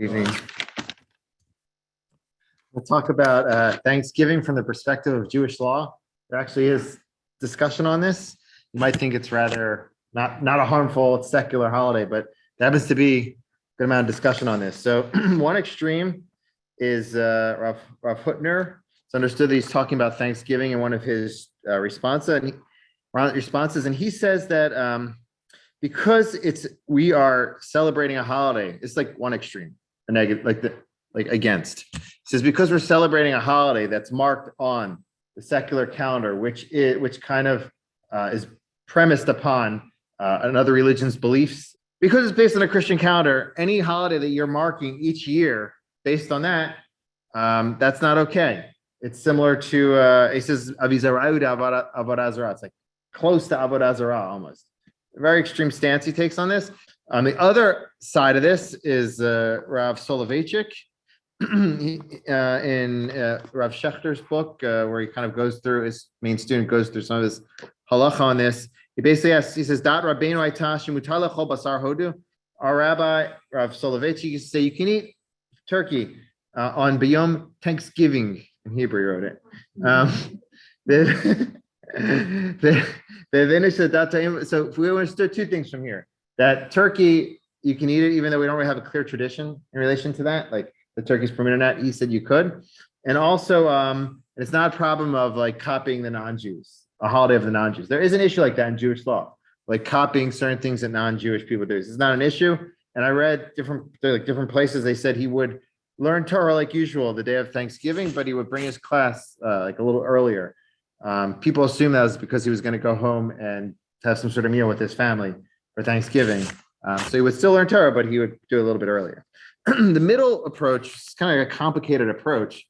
Evening. We'll talk about Thanksgiving from the perspective of Jewish law. There actually is discussion on this. You might think it's rather not a harmful secular holiday, but there happens to be a good amount of discussion on this. So one extreme is Rav Hutner. It's understood that he's talking about Thanksgiving in one of his responses, and he says that because we are celebrating a holiday, it's like one extreme, a negative, like against. It says because we're celebrating a holiday that's marked on the secular calendar, which kind of is premised upon another religion's beliefs. Because it's based on a Christian calendar, any holiday that you're marking each year based on that, that's not okay. It's similar to he says Avodah Zarah. It's like close to Avodah Zarah almost. A very extreme stance he takes on this. On the other side of this is Rav Soloveitchik in Rav Schechter's book, where he kind of goes through, his main student goes through some of his halacha on this. He basically asks, he says, Dat Rabbeinu Aitashi mutar lechol basar hodu. Our rabbi, Rav Soloveitchik, used to say you can eat turkey on B'yom Thanksgiving. In Hebrew, he wrote it. So we understood two things from here. That turkey, you can eat it even though we don't really have a clear tradition in relation to that. Like the turkey's permitted or not, he said you could. And also, it's not a problem of like copying the non-Jews, a holiday of the non-Jews. There is an issue like that in Jewish law, like copying certain things that non-Jewish people do. It's not an issue. And I read different places, they said he would learn Torah like usual the day of Thanksgiving, but he would bring his class like a little earlier. People assume that was because he was going to go home and have some sort of meal with his family for Thanksgiving. So he would still learn Torah, but he would do it a little bit earlier. The middle approach, it's kind of a complicated approach,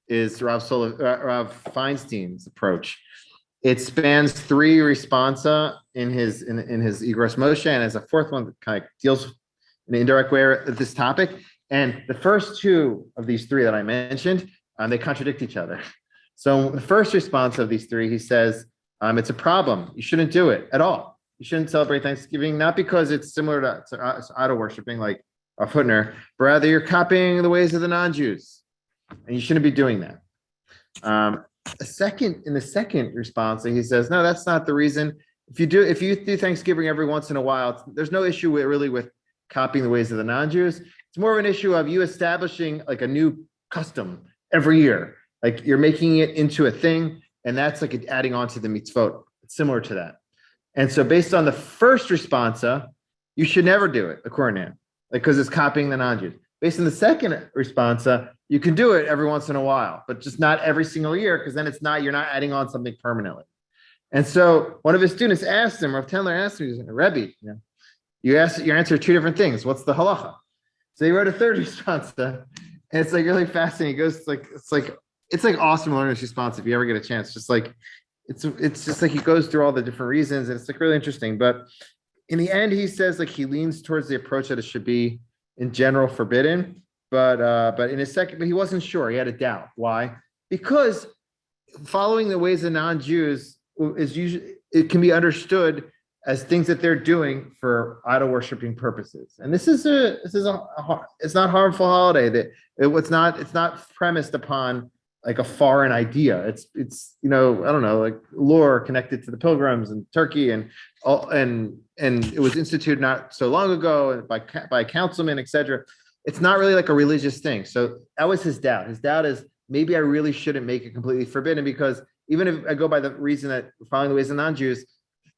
is Rav Feinstein's approach. It spans three responsa in his Igros Moshe, and as a fourth one that kind of deals in an indirect way with this topic. And the first two of these three that I mentioned, they contradict each other. So the first response of these three, he says, it's a problem. You shouldn't do it at all. You shouldn't celebrate Thanksgiving, not because it's similar to idol worshiping like Rav Hutner, but rather you're copying the ways of the non-Jews, and you shouldn't be doing that. In the second response, he says, no, that's not the reason. If you do Thanksgiving every once in a while, there's no issue with copying the ways of the non-Jews. It's more of an issue of you establishing like a new custom every year. Like you're making it into a thing, and that's like adding on to the mitzvot. It's similar to that. And so based on the first responsa, you should never do it, according to him, like because it's copying the non-Jews. Based on the second responsa, you can do it every once in a while, but just not every single year, because then you're not adding on something permanently. And so one of his students asked him, Rav Tendler asked him, Rebbe, you answer two different things. What's the halacha? So he wrote a third response, and it's like really fascinating. He goes it's like awesome to learn this response if you ever get a chance. Just like it's just like he goes through all the different reasons, and it's like really interesting. But in the end, he says like he leans towards the approach that it should be in general forbidden. But in his second, but he wasn't sure. He had a doubt. Why? Because following the ways of non-Jews is usually, it can be understood as things that they're doing for idol worshiping purposes. And it's not harmful holiday. That it's not premised upon like a foreign idea. It's I don't know, like lore connected to the pilgrims and Turkey and it was instituted not so long ago by a councilman, etc. It's not really like a religious thing. So that was his doubt. His doubt is maybe I really shouldn't make it completely forbidden, because even if I go by the reason that following the ways of non-Jews,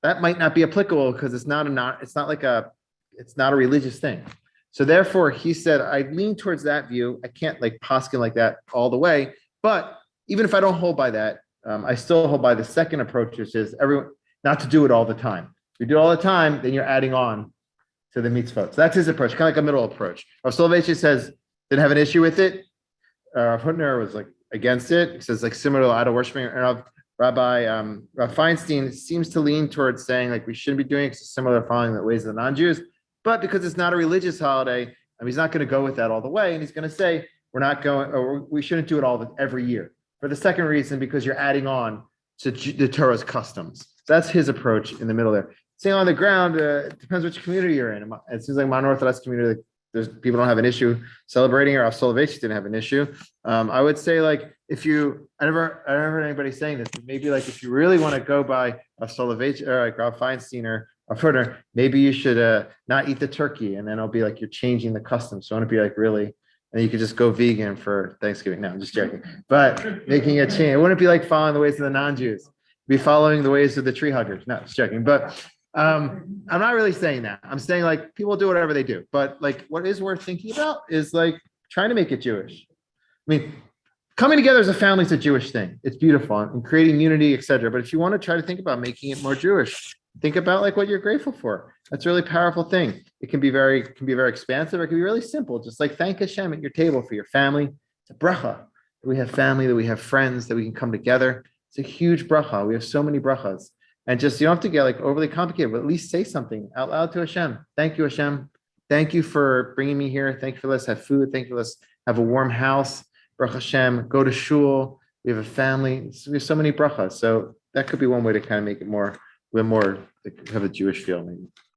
that might not be applicable because it's not a religious thing. So therefore, he said, I lean towards that view. I can't like poskin like that all the way. But even if I don't hold by that, I still hold by the second approach, which is not to do it all the time. If you do it all the time, then you're adding on to the mitzvot. So that's his approach, kind of like a middle approach. Rav Soloveitchik says, didn't have an issue with it. Rav Hutner was like against it. He says like similar to idol worshiping. Rabbi Rav Feinstein seems to lean towards saying like we shouldn't be doing it because it's similar to following the ways of the non-Jews, but because it's not a religious holiday, he's not going to go with that all the way, and he's going to say we shouldn't do it every year. For the second reason, because you're adding on to the Torah's customs. So that's his approach in the middle there. Staying on the ground, it depends which community you're in. It seems like my Orthodox community, there's people don't have an issue celebrating, or Soloveitchik didn't have an issue. I would say like if you, I never heard anybody saying this, but maybe like if you really want to go by a Soloveitchik or like Ralph Feinstein or a Furter, maybe you should not eat the turkey, and then it'll be like you're changing the custom. So it won't be like really, and you could just go vegan for Thanksgiving. No, I'm just joking. But making a change, it wouldn't be like following the ways of the non-Jews. Be following the ways of the tree huggers. No, just joking. But I'm not really saying that. I'm saying like people do whatever they do. But like what is worth thinking about is like trying to make it Jewish. I mean, coming together as a family is a Jewish thing. It's beautiful and creating unity, etc. But if you want to try to think about making it more Jewish, think about like what you're grateful for. That's a really powerful thing. It can be very expansive, or it can be really simple. Just like thank Hashem at your table for your family. It's a bracha that we have family, that we have friends, that we can come together. It's a huge bracha. We have so many brachas. And just, you don't have to get like overly complicated, but at least say something out loud to Hashem. Thank you, Hashem. Thank you for bringing me here. Thank you for let's have food. Thank you. Let's have a warm house. Baruch Hashem. Go to shul. We have a family. We have so many brachas. So that could be one way to kind of make it more, have a Jewish feel maybe.